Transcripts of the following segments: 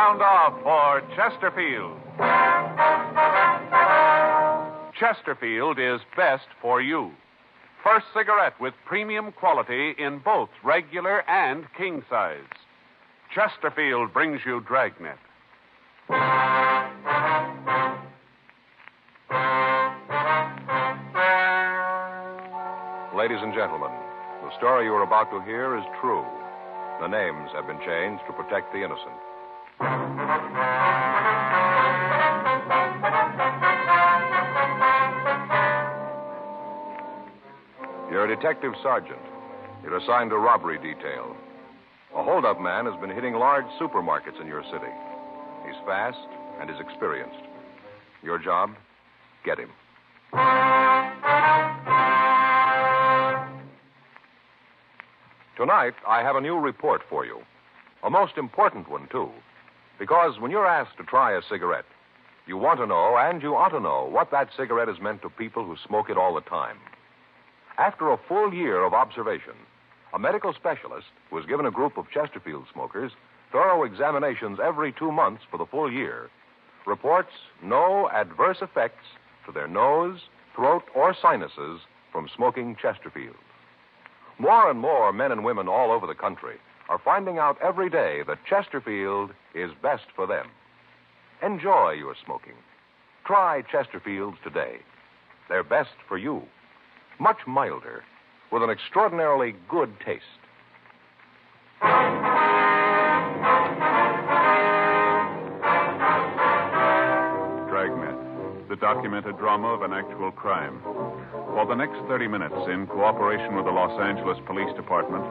sound off for Chesterfield. Chesterfield is best for you. First cigarette with premium quality in both regular and king size. Chesterfield brings you Dragnet. Ladies and gentlemen, the story you are about to hear is true. The names have been changed to protect the innocent. You're a detective sergeant. You're assigned to robbery detail. A hold-up man has been hitting large supermarkets in your city. He's fast and is experienced. Your job? Get him. Tonight, I have a new report for you. A most important one, too. Because when you're asked to try a cigarette, you want to know, and you ought to know, what that cigarette has meant to people who smoke it all the time. After a full year of observation, a medical specialist who has given a group of Chesterfield smokers thorough examinations every 2 months for the full year reports no adverse effects to their nose, throat, or sinuses from smoking Chesterfield. More and more men and women all over the country are finding out every day that Chesterfield is best for them. Enjoy your smoking. Try Chesterfields today. They're best for you. Much milder, with an extraordinarily good taste. Dragnet, the documented drama of an actual crime. For the next 30 minutes, in cooperation with the Los Angeles Police Department,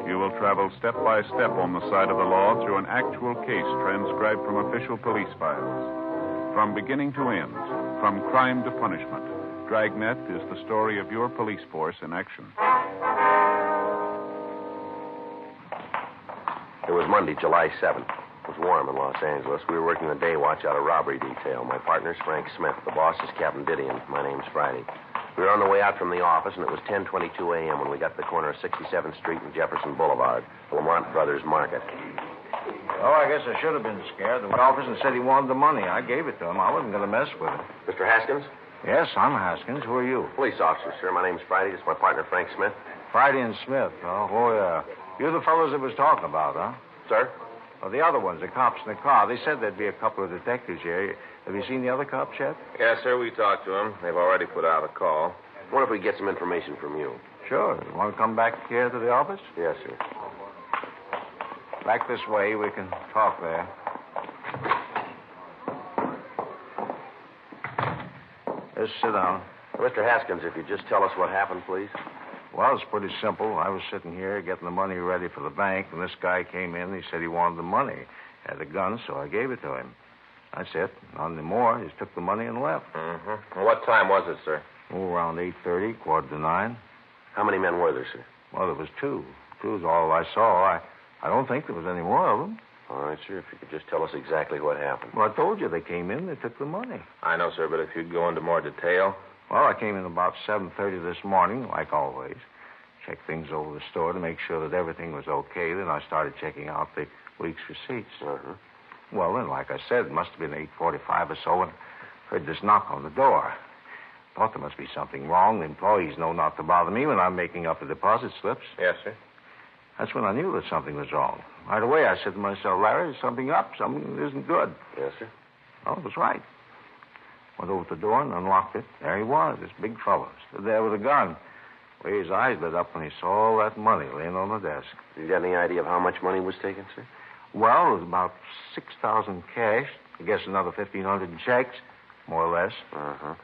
you will travel step by step on the side of the law through an actual case transcribed from official police files. From beginning to end, from crime to punishment, Dragnet is the story of your police force in action. It was Monday, July 7th. It was warm in Los Angeles. We were working the day watch out of robbery detail. My partner's Frank Smith. The boss is Captain Didion. My name's Friday. We were on the way out from the office, and it was 10:22 a.m. when we got to the corner of 67th Street and Jefferson Boulevard, the Lamont Brothers Market. Oh, I guess I should have been scared. The officer said he wanted the money. I gave it to him. I wasn't going to mess with it. Mr. Haskins? Yes, I'm Haskins. Who are you? Police officer, sir. My name's Friday. This is my partner, Frank Smith. Friday and Smith. Oh, yeah. You're the fellows that was talking about, huh? Sir? Well, the other ones, the cops in the car. They said there'd be a couple of detectives here. Have you seen the other cops yet? Yes, sir. We talked to them. They've already put out a call. What if we get some information from you? Sure. You want to come back here to the office? Yes, sir. Back this way. We can talk there. Just sit down. Mr. Haskins, if you'd just tell us what happened, please. Well, it's pretty simple. I was sitting here getting the money ready for the bank, and this guy came in. He said he wanted the money. Had a gun, so I gave it to him. That's it. Nothing more. He just took the money and left. Mm-hmm. What time was it, sir? Oh, around 8:30, 8:45. How many men were there, sir? Well, there was two. Two's all I saw. I don't think there was any more of them. All right, sir. If you could just tell us exactly what happened. Well, I told you they came in. They took the money. I know, sir, but if you'd go into more detail. Well, I came in about 7:30 this morning, like always. Checked things over the store to make sure that everything was okay. Then I started checking out the week's receipts. Uh-huh. Well, then, like I said, it must have been 8:45 or so, and heard this knock on the door. Thought there must be something wrong. The employees know not to bother me when I'm making up the deposit slips. Yes, sir. That's when I knew that something was wrong. Right away, I said to myself, Larry, there's something up. Something isn't good. Yes, sir. Well, it was right. Went over to the door and unlocked it. There he was, this big fellow. Stood there with a gun. The way his eyes lit up when he saw all that money laying on the desk. You got any idea of how much money was taken, sir? Well, it was about $6,000 cash. I guess another $1,500 in checks, more or less. Uh-huh.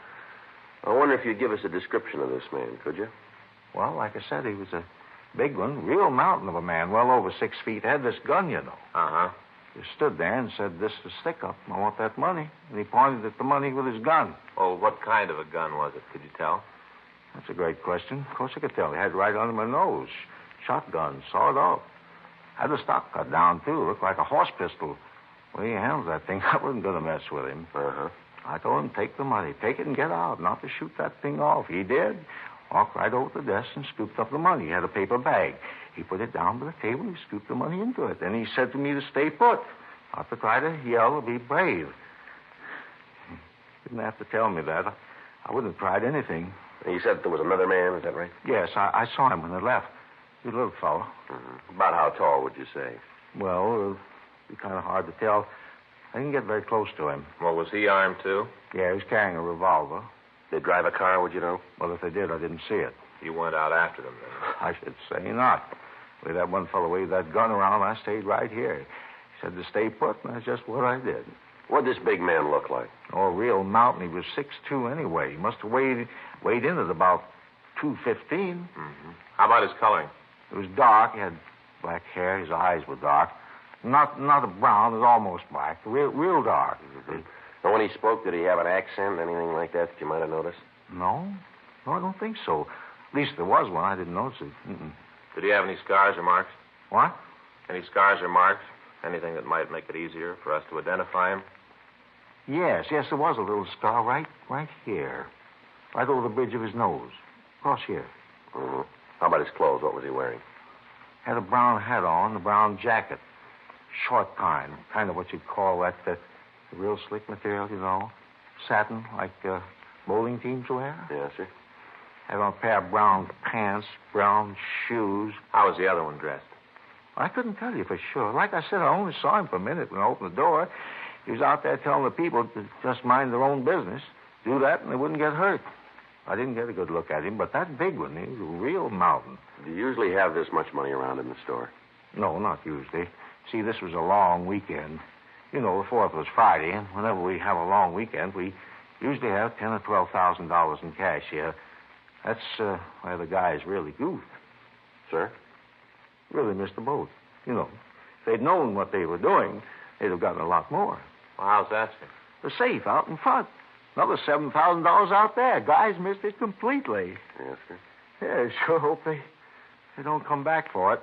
I wonder if you'd give us a description of this man, could you? Well, like I said, he was a big one, real mountain of a man, well over 6 feet. Had this gun, you know. Uh-huh. He stood there and said, "This is a stick-up. I want that money." And he pointed at the money with his gun. Oh, what kind of a gun was it? Could you tell? That's a great question. Of course I could tell. He had it right under my nose. Shotgun, sawed off. Had the stock cut down, too. Looked like a horse pistol. Well, he handles that thing. I wasn't going to mess with him. Uh-huh. I told him, take the money. Take it and get out, not to shoot that thing off. He did. Walked right over to the desk and scooped up the money. He had a paper bag. He put it down by the table. He scooped the money into it. Then he said to me to stay put. Not to try to yell or be brave. Didn't have to tell me that. I wouldn't have tried anything. You said there was another man, is that right? Yes, I saw him when they left. He's a little fellow. Mm-hmm. About how tall would you say? Well, it'd be kind of hard to tell. I didn't get very close to him. Well, was he armed, too? Yeah, he was carrying a revolver. They drive a car, would you know? Well, if they did, I didn't see it. You went out after them, then? I should say not. The way that one fellow waved that gun around, I stayed right here. He said to stay put, and that's just what I did. What'd this big man look like? Oh, a real mountain. He was 6'2" anyway. He must have weighed in at about 215. Mm-hmm. How about his coloring? It was dark. He had black hair. His eyes were dark. Not a brown. It was almost black. Real dark. Mm-hmm. And when he spoke, did he have an accent, anything like that you might have noticed? No, I don't think so. At least there was one. I didn't notice it. Mm-mm. Did he have any scars or marks? What? Any scars or marks? Anything that might make it easier for us to identify him? Yes, there was a little scar right here. Right over the bridge of his nose. Across here. Mm-hmm. How about his clothes? What was he wearing? Had a brown hat on, a brown jacket. Short kind of what you'd call that real slick material, you know. Satin, like bowling teams wear. Yes, sir. Had on a pair of brown pants, brown shoes. How was the other one dressed? I couldn't tell you for sure. Like I said, I only saw him for a minute when I opened the door. He was out there telling the people to just mind their own business. Do that and they wouldn't get hurt. I didn't get a good look at him, but that big one, he was a real mountain. Do you usually have this much money around in the store? No, not usually. See, this was a long weekend. You know, the 4th was Friday, and whenever we have a long weekend, we usually have $10,000 or $12,000 in cash here. That's where the guys really goofed. Sir? Really missed the boat. You know, if they'd known what they were doing, they'd have gotten a lot more. Well, how's that, sir? The safe out in front. Another $7,000 out there. Guys missed it completely. Yes, sir. Yeah, sure hope they don't come back for it.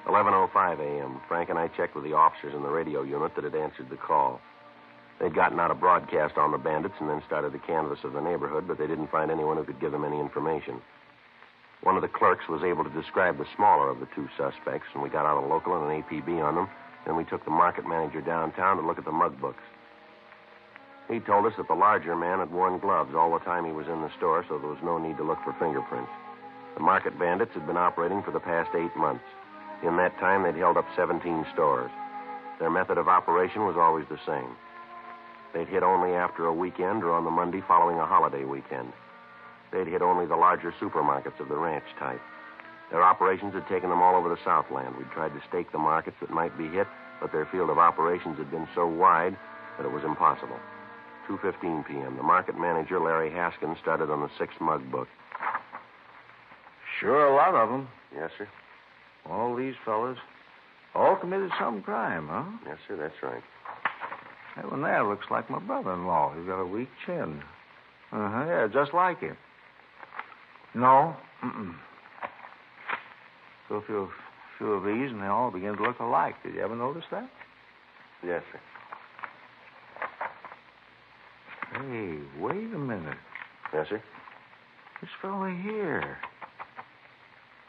$11:05 a.m. Frank and I checked with the officers in the radio unit that had answered the call. They'd gotten out a broadcast on the bandits and then started the canvass of the neighborhood, but they didn't find anyone who could give them any information. One of the clerks was able to describe the smaller of the two suspects, and we got out a local and an APB on them. Then we took the market manager downtown to look at the mug books. He told us that the larger man had worn gloves all the time he was in the store, so there was no need to look for fingerprints. The market bandits had been operating for the past 8 months. In that time, they'd held up 17 stores. Their method of operation was always the same. They'd hit only after a weekend or on the Monday following a holiday weekend. They'd hit only the larger supermarkets of the ranch type. Their operations had taken them all over the Southland. We'd tried to stake the markets that might be hit, but their field of operations had been so wide that it was impossible. 2:15 p.m. The market manager, Larry Haskins, started on the 6th mug book. Sure, a lot of them. Yes, sir. All these fellas. All committed some crime, huh? Yes, sir, that's right. That one there looks like my brother-in-law. He's got a weak chin. Yeah, just like him. No? Mm-mm. So a few of these, and they all begin to look alike. Did you ever notice that? Yes, sir. Hey, wait a minute. Yes, sir? This fella here.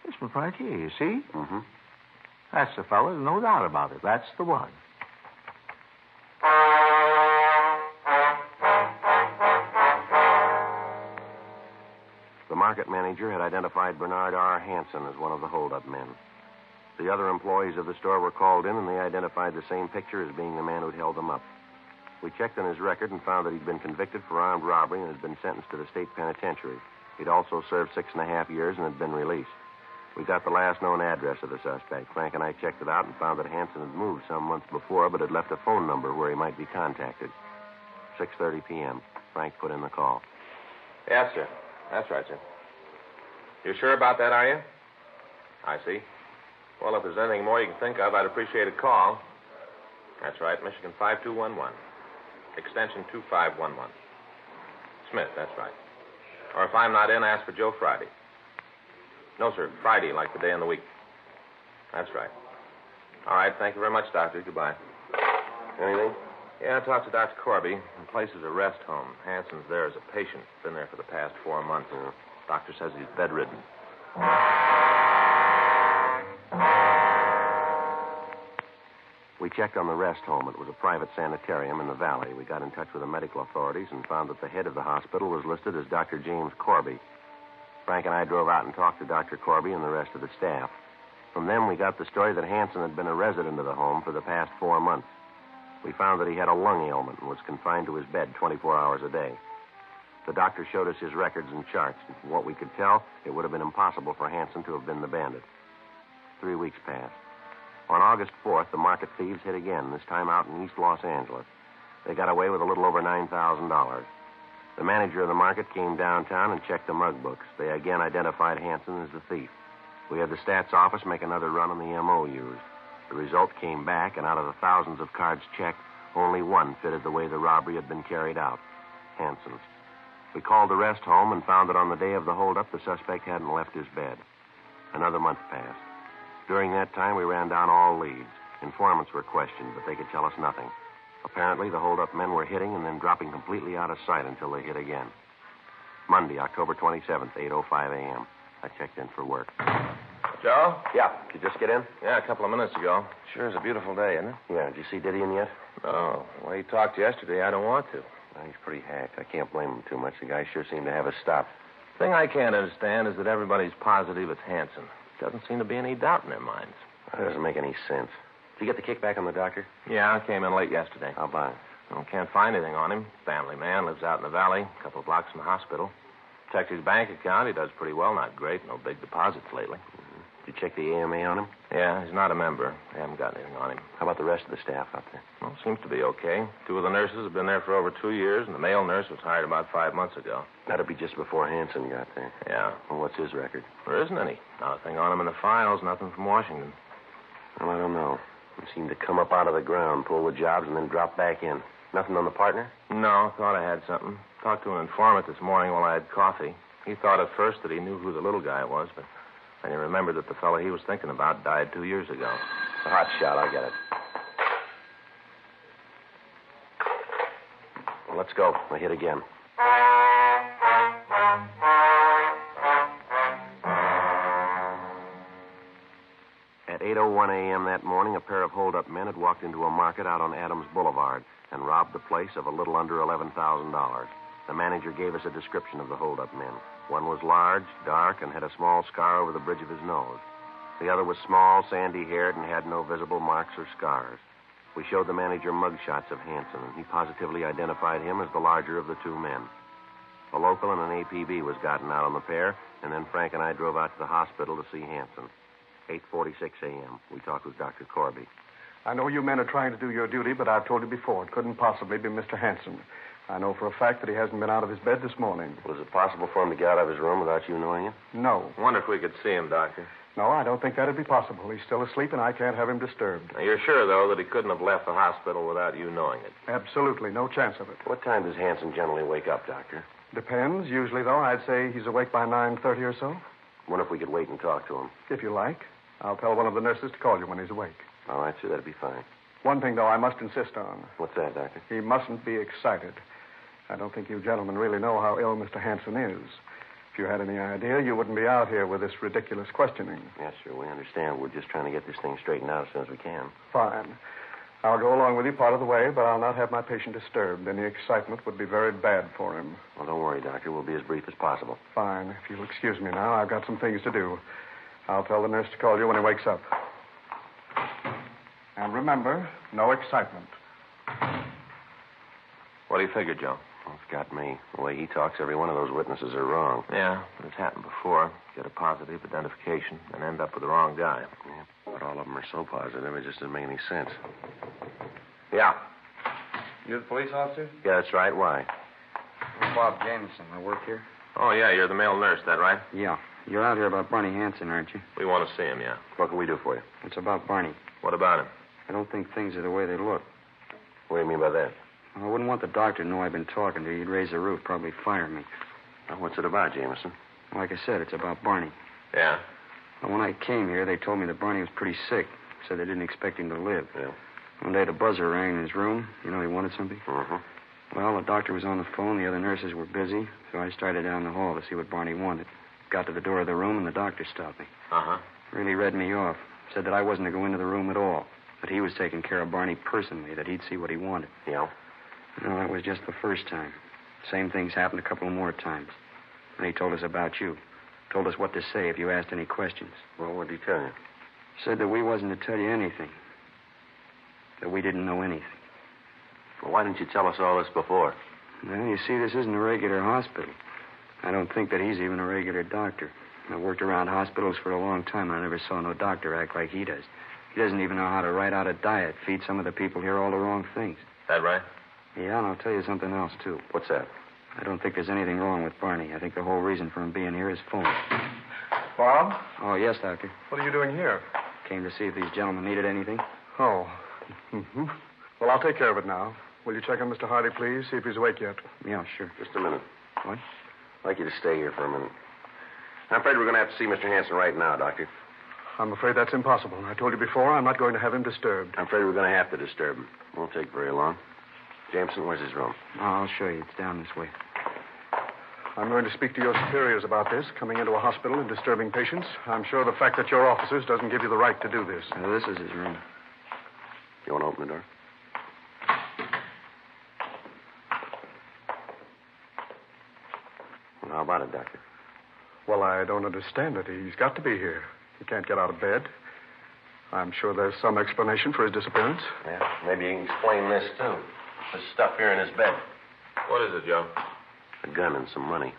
This one right here, you see? Mm-hmm. That's the fella, no doubt about it. That's the one. The market manager had identified Bernard R. Hanson as one of the holdup men. The other employees of the store were called in, and they identified the same picture as being the man who'd held them up. We checked on his record and found that he'd been convicted for armed robbery and had been sentenced to the state penitentiary. He'd also served 6.5 years and had been released. We got the last known address of the suspect. Frank and I checked it out and found that Hanson had moved some months before, but had left a phone number where he might be contacted. 6:30 p.m. Frank put in the call. Yes, sir. That's right, sir. You sure about that, are you? I see. Well, if there's anything more you can think of, I'd appreciate a call. That's right, Michigan 5211. Extension 2511. Smith, that's right. Or if I'm not in, ask for Joe Friday. No, sir, Friday, like the day in the week. That's right. All right, thank you very much, Doctor. Goodbye. Anything? Yeah, I talked to Dr. Corby. The place is a rest home. Hanson's there as a patient. Been there for the past 4 months. Yeah. Doctor says he's bedridden. We checked on the rest home. It was a private sanitarium in the valley. We got in touch with the medical authorities and found that the head of the hospital was listed as Dr. James Corby. Frank and I drove out and talked to Dr. Corby and the rest of the staff. From them, we got the story that Hanson had been a resident of the home for the past 4 months. We found that he had a lung ailment and was confined to his bed 24 hours a day. The doctor showed us his records and charts, and from what we could tell, it would have been impossible for Hanson to have been the bandit. 3 weeks passed. On August 4th, the market thieves hit again, this time out in East Los Angeles. They got away with a little over $9,000. The manager of the market came downtown and checked the mug books. They again identified Hanson as the thief. We had the stats office make another run on the MO used. The result came back, and out of the thousands of cards checked, only one fitted the way the robbery had been carried out, Hanson's. We called the rest home and found that on the day of the holdup, the suspect hadn't left his bed. Another month passed. During that time, we ran down all leads. Informants were questioned, but they could tell us nothing. Apparently, the holdup men were hitting and then dropping completely out of sight until they hit again. Monday, October 27th, 8:05 a.m. I checked in for work. Joe? Yeah, did you just get in? Yeah, a couple of minutes ago. Sure is a beautiful day, isn't it? Yeah, did you see Didion yet? No. The way he talked yesterday, I don't want to. Well, he's pretty hacked. I can't blame him too much. The guy sure seemed to have us stopped. The thing I can't understand is that everybody's positive it's Hanson. Doesn't seem to be any doubt in their minds. That doesn't make any sense. Did you get the kickback on the doctor? Yeah, I came in late yesterday. How about it? Well, can't find anything on him. Family man, lives out in the valley, a couple of blocks from the hospital. Checked his bank account. He does pretty well, not great. No big deposits lately. Did you check the AMA on him? Yeah, he's not a member. They haven't got anything on him. How about the rest of the staff out there? Well, seems to be okay. 2 of the nurses have been there for over 2 years, and the male nurse was hired about 5 months ago. That'll be just before Hanson got there. Yeah. Well, what's his record? There isn't any. Not a thing on him in the files, nothing from Washington. Well, I don't know. He seemed to come up out of the ground, pull the jobs, and then drop back in. Nothing on the partner? No, thought I had something. Talked to an informant this morning while I had coffee. He thought at first that he knew who the little guy was, but then he remembered that the fellow he was thinking about died 2 years ago. A hot shot, I'll get it. Well, let's go. I hit again. At 8:01 a.m. that morning, a pair of hold-up men had walked into a market out on Adams Boulevard and robbed the place of a little under $11,000. The manager gave us a description of the hold-up men. One was large, dark, and had a small scar over the bridge of his nose. The other was small, sandy-haired, and had no visible marks or scars. We showed the manager mugshots of Hanson, and he positively identified him as the larger of the 2 men. A local and an APB was gotten out on the pair, and then Frank and I drove out to the hospital to see Hanson. 8:46 a.m. We talked with Dr. Corby. I know you men are trying to do your duty, but I've told you before it couldn't possibly be Mr. Hanson. I know for a fact that he hasn't been out of his bed this morning. Was it possible for him to get out of his room without you knowing it? No. Wonder if we could see him, Doctor. No, I don't think that'd be possible. He's still asleep, and I can't have him disturbed. Now, you're sure, though, that he couldn't have left the hospital without you knowing it? Absolutely, no chance of it. What time does Hanson generally wake up, Doctor? Depends. Usually, though, I'd say he's awake by 9:30 or so. Wonder if we could wait and talk to him. If you like. I'll tell one of the nurses to call you when he's awake. All right, sir, that'd be fine. One thing, though, I must insist on. What's that, Doctor? He mustn't be excited. I don't think you gentlemen really know how ill Mr. Hanson is. If you had any idea, you wouldn't be out here with this ridiculous questioning. Yes, sir, we understand. We're just trying to get this thing straightened out as soon as we can. Fine. I'll go along with you part of the way, but I'll not have my patient disturbed. Any excitement would be very bad for him. Well, don't worry, Doctor. We'll be as brief as possible. Fine. If you'll excuse me now, I've got some things to do. I'll tell the nurse to call you when he wakes up. And remember, no excitement. What do you figure, Joe? Well, it's got me. The way he talks, every one of those witnesses are wrong. Yeah, it's happened before. Get a positive identification and end up with the wrong guy. Yeah, but all of them are so positive, it just doesn't make any sense. Yeah. You're the police officer? Yeah, that's right. Why? I'm Bob Jameson. I work here. Oh, yeah, you're the male nurse, that right? Yeah. You're out here about Barney Hanson, aren't you? We want to see him, yeah. What can we do for you? It's about Barney. What about him? I don't think things are the way they look. What do you mean by that? I wouldn't want the doctor to know I've been talking to you. He'd raise the roof, probably fire me. Well, what's it about, Jameson? Like I said, it's about Barney. Yeah. Well, when I came here, they told me that Barney was pretty sick. Said they didn't expect him to live. Yeah. One day the buzzer rang in his room. You know he wanted something? Mm-hmm. Well, the doctor was on the phone. The other nurses were busy. So I started down the hall to see what Barney wanted. Got to the door of the room, and the doctor stopped me. Uh-huh. Really read me off. Said that I wasn't to go into the room at all. That he was taking care of Barney personally, that he'd see what he wanted. Yeah? No, that was just the first time. Same thing's happened a couple more times. And he told us about you. Told us what to say if you asked any questions. Well, what did he tell you? Said that we wasn't to tell you anything. That we didn't know anything. Well, why didn't you tell us all this before? Well, you see, this isn't a regular hospital. I don't think that he's even a regular doctor. I've worked around hospitals for a long time, and I never saw no doctor act like he does. He doesn't even know how to write out a diet, feed some of the people here all the wrong things. That right? Yeah, and I'll tell you something else, too. What's that? I don't think there's anything wrong with Barney. I think the whole reason for him being here is phone. Bob? Oh, yes, Doctor. What are you doing here? Came to see if these gentlemen needed anything. Oh. Mm-hmm. Well, I'll take care of it now. Will you check on Mr. Hardy, please? See if he's awake yet. Yeah, sure. Just a minute. What? I'd like you to stay here for a minute. I'm afraid we're going to have to see Mr. Hanson right now, Doctor. I'm afraid that's impossible. I told you before, I'm not going to have him disturbed. I'm afraid we're going to have to disturb him. Won't take very long. Jameson, where's his room? Oh, I'll show you. It's down this way. I'm going to speak to your superiors about this, coming into a hospital and disturbing patients. I'm sure the fact that you're officers doesn't give you the right to do this. This is his room. You want to open the door? Well, how about it, Doctor? Well, I don't understand it. He's got to be here. He can't get out of bed. I'm sure there's some explanation for his disappearance. Yeah, maybe you can explain this, too. This stuff here in his bed. What is it, Joe? A gun and some money.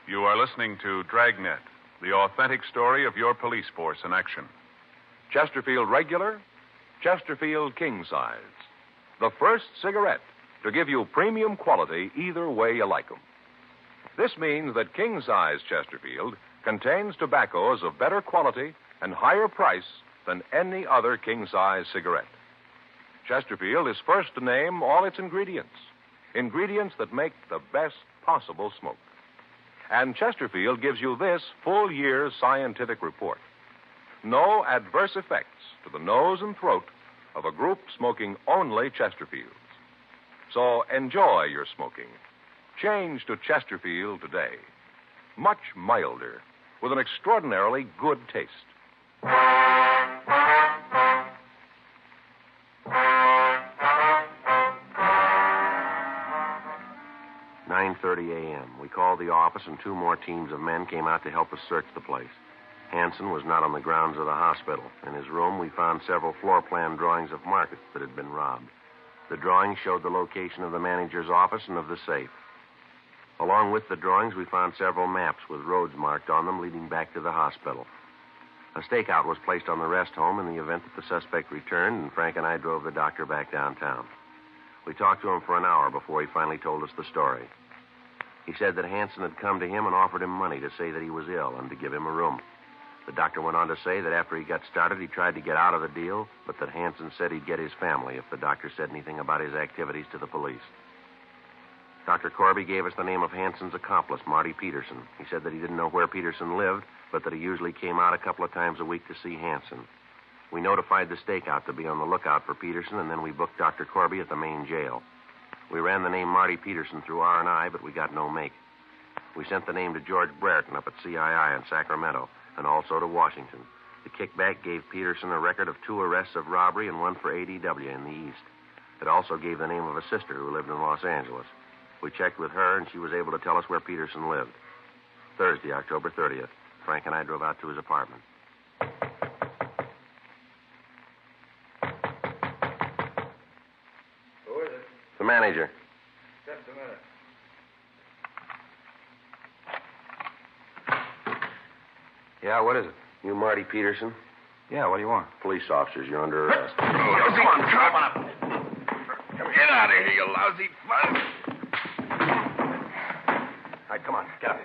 You are listening to Dragnet, the authentic story of your police force in action. Chesterfield regular, Chesterfield king size. The first cigarette to give you premium quality either way you like 'em. This means that king size Chesterfield contains tobaccos of better quality and higher price than any other king size cigarette. Chesterfield is first to name all its ingredients that make the best possible smoke. And Chesterfield gives you this full year's scientific report. No adverse effects to the nose and throat of a group smoking only Chesterfields. So enjoy your smoking. Change to Chesterfield today. Much milder, with an extraordinarily good taste. 9:30 a.m. We called the office, and 2 more teams of men came out to help us search the place. Hanson was not on the grounds of the hospital. In his room, we found several floor plan drawings of markets that had been robbed. The drawings showed the location of the manager's office and of the safe. Along with the drawings, we found several maps with roads marked on them leading back to the hospital. A stakeout was placed on the rest home in the event that the suspect returned, and Frank and I drove the doctor back downtown. We talked to him for an hour before he finally told us the story. He said that Hanson had come to him and offered him money to say that he was ill and to give him a room. The doctor went on to say that after he got started, he tried to get out of the deal, but that Hanson said he'd get his family if the doctor said anything about his activities to the police. Dr. Corby gave us the name of Hanson's accomplice, Marty Peterson. He said that he didn't know where Peterson lived, but that he usually came out a couple of times a week to see Hanson. We notified the stakeout to be on the lookout for Peterson, and then we booked Dr. Corby at the main jail. We ran the name Marty Peterson through R&I, but we got no make. We sent the name to George Brereton up at CII in Sacramento, and also to Washington. The kickback gave Peterson a record of 2 arrests of robbery and 1 for ADW in the East. It also gave the name of a sister who lived in Los Angeles. We checked with her, and she was able to tell us where Peterson lived. Thursday, October 30th. Frank and I drove out to his apartment. Who is it? The manager. Just a minute. Yeah, what is it? You Marty Peterson? Yeah, what do you want? Police officers, you're under arrest. Come on. Get out of here, you lousy fuck. All right, come on, get up.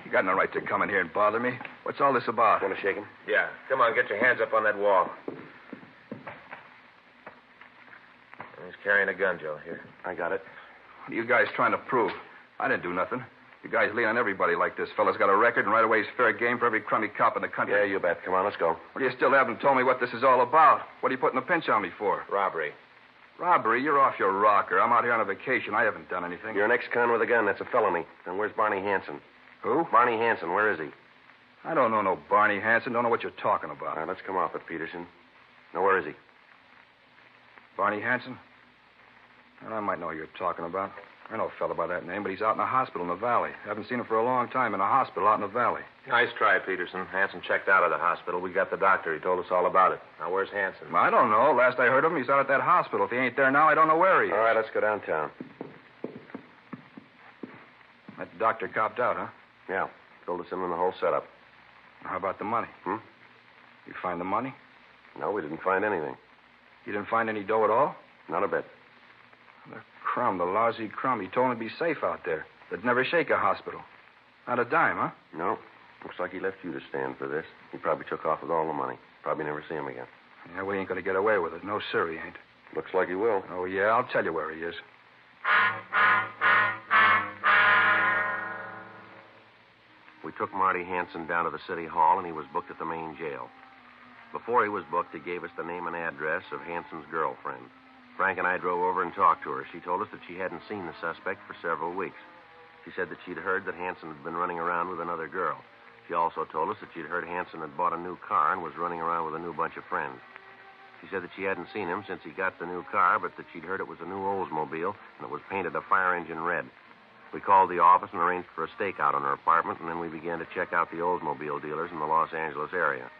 You got no right to come in here and bother me. What's all this about? Want to shake him? Yeah, come on, get your hands up on that wall. He's carrying a gun, Joe. Here. I got it. What are you guys trying to prove? I didn't do nothing. You guys lean on everybody like this. Fella's got a record, and right away he's fair game for every crummy cop in the country. Yeah, you bet. Come on, let's go. Well, you still haven't told me what this is all about. What are you putting the pinch on me for? Robbery. Robbery? You're off your rocker. I'm out here on a vacation. I haven't done anything. You're an ex-con with a gun. That's a felony. And where's Barney Hanson? Who? Barney Hanson. Where is he? I don't know no Barney Hanson. Don't know what you're talking about. All right, let's come off it, Peterson. Now, where is he? Barney Hanson? Well, I might know who you're talking about. I know a fella by that name, but he's out in a hospital in the valley. Haven't seen him for a long time in a hospital out in the valley. Nice try, Peterson. Hanson checked out of the hospital. We got the doctor. He told us all about it. Now, where's Hanson? I don't know. Last I heard of him, he's out at that hospital. If he ain't there now, I don't know where he is. All right, let's go downtown. That doctor copped out, huh? Yeah. Told us in on the whole setup. How about the money? Hmm? You find the money? No, we didn't find anything. You didn't find any dough at all? Not a bit. The crumb, the lousy crumb. He told me to be safe out there. They'd never shake a hospital. Not a dime, huh? No. Looks like he left you to stand for this. He probably took off with all the money. Probably never see him again. Yeah, we ain't going to get away with it. No, sir, he ain't. Looks like he will. Oh, yeah, I'll tell you where he is. We took Marty Hanson down to the city hall, and he was booked at the main jail. Before he was booked, he gave us the name and address of Hanson's girlfriend. Frank and I drove over and talked to her. She told us that she hadn't seen the suspect for several weeks. She said that she'd heard that Hanson had been running around with another girl. She also told us that she'd heard Hanson had bought a new car and was running around with a new bunch of friends. She said that she hadn't seen him since he got the new car, but that she'd heard it was a new Oldsmobile, and it was painted a fire engine red. We called the office and arranged for a stakeout on her apartment, and then we began to check out the Oldsmobile dealers in the Los Angeles area.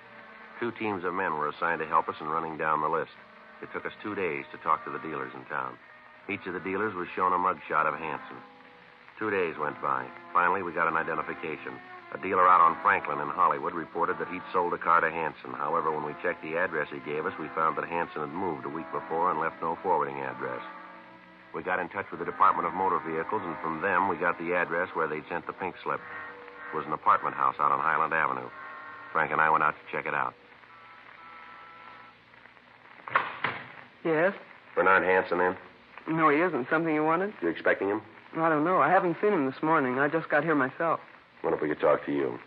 2 teams of men were assigned to help us in running down the list. It took us 2 days to talk to the dealers in town. Each of the dealers was shown a mugshot of Hanson. 2 days went by. Finally, we got an identification. A dealer out on Franklin in Hollywood reported that he'd sold a car to Hanson. However, when we checked the address he gave us, we found that Hanson had moved a week before and left no forwarding address. We got in touch with the Department of Motor Vehicles, and from them we got the address where they'd sent the pink slip. It was an apartment house out on Highland Avenue. Frank and I went out to check it out. Yes? Bernard Hanson in? No, he isn't. Something you wanted? You expecting him? I don't know. I haven't seen him this morning. I just got here myself. What if we could talk to you?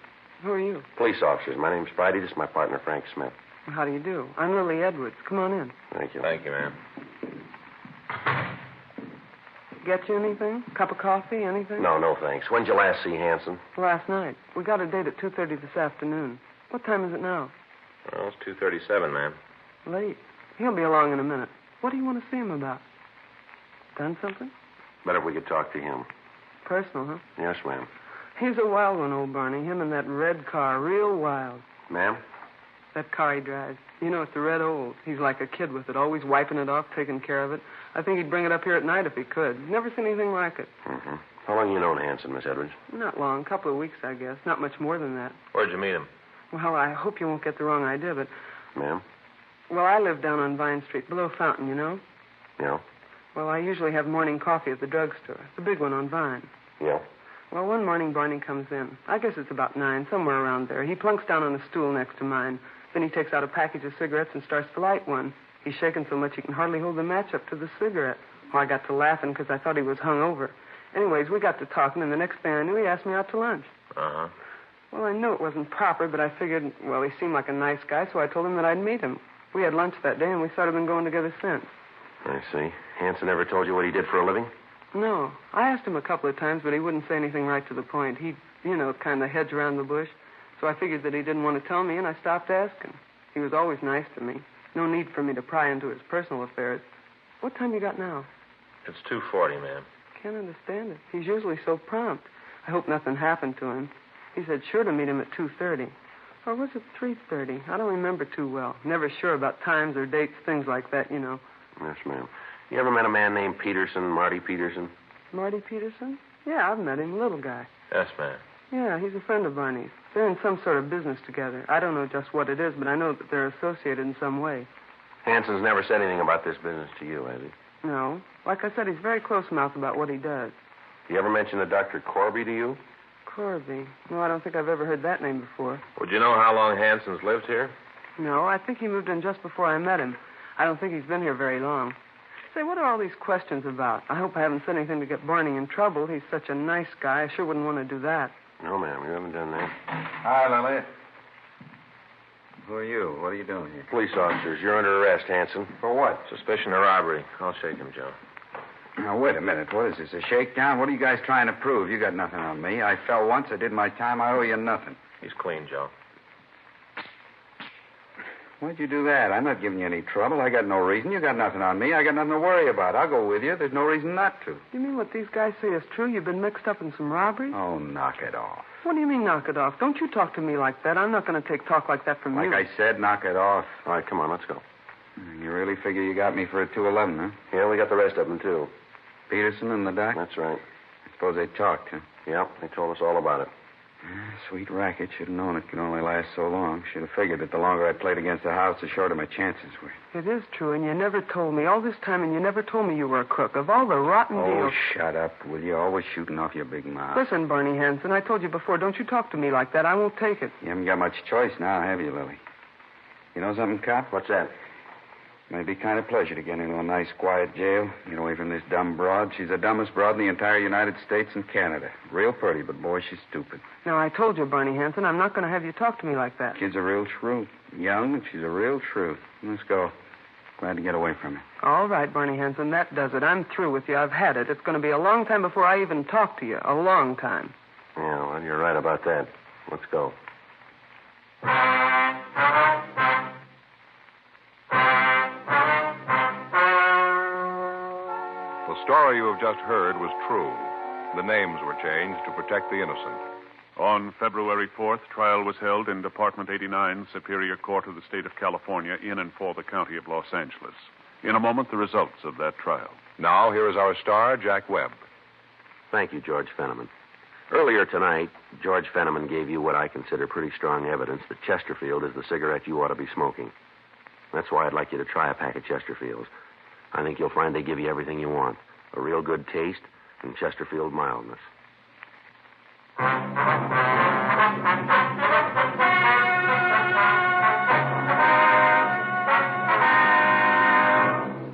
Who are you? Police officers. My name's Friday. This is my partner, Frank Smith. How do you do? I'm Lily Edwards. Come on in. Thank you. Thank you, ma'am. Get you anything? Cup of coffee? Anything? No, thanks. When'd you last see Hanson? Last night. We got a date at 2:30 this afternoon. What time is it now? Well, it's 2:37, ma'am. Late. He'll be along in a minute. What do you want to see him about? Done something? Better if we could talk to him. Personal, huh? Yes, ma'am. He's a wild one, old Barney. Him and that red car. Real wild. Ma'am? That car he drives. You know, it's the red Olds. He's like a kid with it, always wiping it off, taking care of it. I think he'd bring it up here at night if he could. Never seen anything like it. Mm-hmm. How long you known Hanson, Miss Edwards? Not long. A couple of weeks, I guess. Not much more than that. Where'd you meet him? Well, I hope you won't get the wrong idea, but... Ma'am? Well, I live down on Vine Street, below Fountain, you know? Yeah. Well, I usually have morning coffee at the drugstore. The big one on Vine. Yeah. Well, one morning Barney comes in. I guess it's about 9, somewhere around there. He plunks down on a stool next to mine. Then he takes out a package of cigarettes and starts to light one. He's shaking so much he can hardly hold the match up to the cigarette. Well, I got to laughing because I thought he was hung over. Anyways, we got to talking, and the next thing I knew, he asked me out to lunch. Uh-huh. Well, I knew it wasn't proper, but I figured, well, he seemed like a nice guy, so I told him that I'd meet him. We had lunch that day, and we sort of been going together since. I see. Hanson ever told you what he did for a living? No. I asked him a couple of times, but he wouldn't say anything right to the point. He'd, kind of hedge around the bush. So I figured that he didn't want to tell me, and I stopped asking. He was always nice to me. No need for me to pry into his personal affairs. What time you got now? It's 2:40, ma'am. Can't understand it. He's usually so prompt. I hope nothing happened to him. He said sure to meet him at 2:30. Or was it 3:30? I don't remember too well. Never sure about times or dates, things like that, you know. Yes, ma'am. You ever met a man named Peterson, Marty Peterson? Marty Peterson? Yeah, I've met him, little guy. Yes, ma'am. Yeah, he's a friend of Barney's. They're in some sort of business together. I don't know just what it is, but I know that they're associated in some way. Hanson's never said anything about this business to you, has he? No. Like I said, he's very close-mouthed about what he does. You ever mention a Dr. Corby to you? Corby? No, I don't think I've ever heard that name before. Would you know how long Hanson's lived here? No, I think he moved in just before I met him. I don't think he's been here very long. Say, what are all these questions about? I hope I haven't said anything to get Barney in trouble. He's such a nice guy. I sure wouldn't want to do that. No, ma'am. You haven't done that. Hi, Lily. Who are you? What are you doing here? Police officers, you're under arrest, Hanson. For what? Suspicion of robbery. I'll shake him, Joe. Now, wait a minute. What is this, a shakedown? What are you guys trying to prove? You got nothing on me. I fell once. I did my time. I owe you nothing. He's clean, Joe. Why'd you do that? I'm not giving you any trouble. I got no reason. You got nothing on me. I got nothing to worry about. I'll go with you. There's no reason not to. You mean what these guys say is true? You've been mixed up in some robbery? Oh, knock it off. What do you mean, knock it off? Don't you talk to me like that. I'm not going to take talk like that from you. Like I said, knock it off. All right, come on, let's go. You really figure you got me for a 211, huh? Yeah, we got the rest of them, too. Peterson and the doc? That's right. I suppose they talked, huh? Yep, they told us all about it. Sweet racket. Should have known it could only last so long. Should have figured that the longer I played against the house, the shorter my chances were. It is true, and you never told me. All this time, and you never told me you were a crook. Of all the rotten deals... shut up, will you? Always shooting off your big mouth. Listen, Barney Hanson, I told you before, don't you talk to me like that. I won't take it. You haven't got much choice now, have you, Lily? You know something, cop? What's that? May be kind of pleasure to get into a nice, quiet jail. Get away from this dumb broad. She's the dumbest broad in the entire United States and Canada. Real pretty, but boy, she's stupid. Now, I told you, Barney Hanson, I'm not going to have you talk to me like that. Kid's a real truth. Young, and she's a real truth. Let's go. Glad to get away from her. All right, Barney Hanson, that does it. I'm through with you. I've had it. It's going to be a long time before I even talk to you. A long time. Yeah, well, you're right about that. Let's go. The story you have just heard was true. The names were changed to protect the innocent. On February 4th, trial was held in Department 89, Superior Court of the State of California, in and for the County of Los Angeles. In a moment, the results of that trial. Now, here is our star, Jack Webb. Thank you, George Fenneman. Earlier tonight, George Fenneman gave you what I consider pretty strong evidence that Chesterfield is the cigarette you ought to be smoking. That's why I'd like you to try a pack of Chesterfields. I think you'll find they give you everything you want. A real good taste and Chesterfield mildness.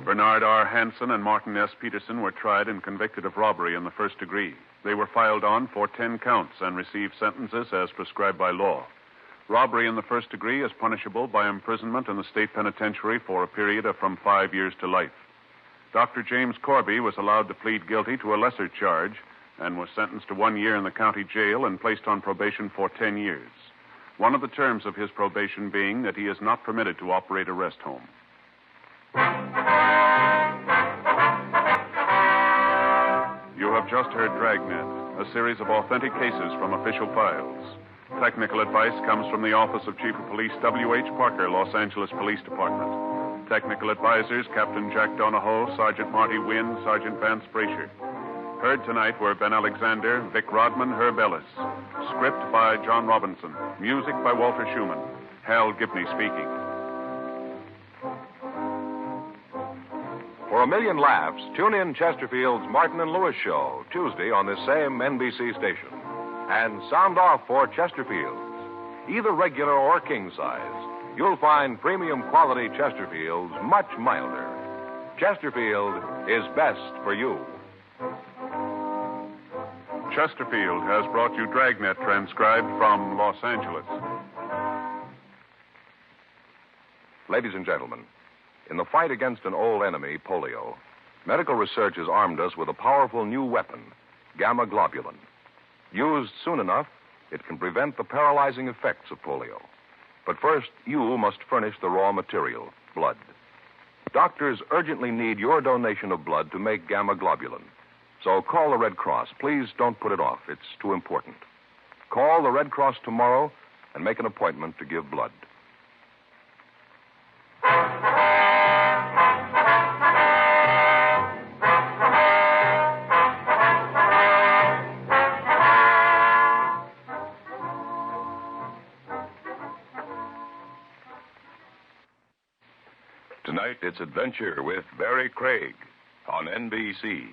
Bernard R. Hansen and Martin S. Peterson were tried and convicted of robbery in the first degree. They were filed on for 10 counts and received sentences as prescribed by law. Robbery in the first degree is punishable by imprisonment in the state penitentiary for a period of from 5 years to life. Dr. James Corby was allowed to plead guilty to a lesser charge and was sentenced to 1 year in the county jail and placed on probation for 10 years. One of the terms of his probation being that he is not permitted to operate a rest home. You have just heard Dragnet, a series of authentic cases from official files. Technical advice comes from the Office of Chief of Police W.H. Parker, Los Angeles Police Department. Technical advisors, Captain Jack Donahoe, Sergeant Marty Wynn, Sergeant Vance Brasher. Heard tonight were Ben Alexander, Vic Rodman, Herb Ellis. Script by John Robinson. Music by Walter Schumann. Hal Gibney speaking. For a million laughs, tune in Chesterfield's Martin and Lewis show, Tuesday on this same NBC station. And sound off for Chesterfields, either regular or king size. You'll find premium quality Chesterfields much milder. Chesterfield is best for you. Chesterfield has brought you Dragnet, transcribed from Los Angeles. Ladies and gentlemen, in the fight against an old enemy, polio, medical research has armed us with a powerful new weapon, gamma globulin. Used soon enough, it can prevent the paralyzing effects of polio. But first, you must furnish the raw material, blood. Doctors urgently need your donation of blood to make gamma globulin. So call the Red Cross. Please don't put it off. It's too important. Call the Red Cross tomorrow and make an appointment to give blood. Tonight, it's Adventure with Barry Craig on NBC.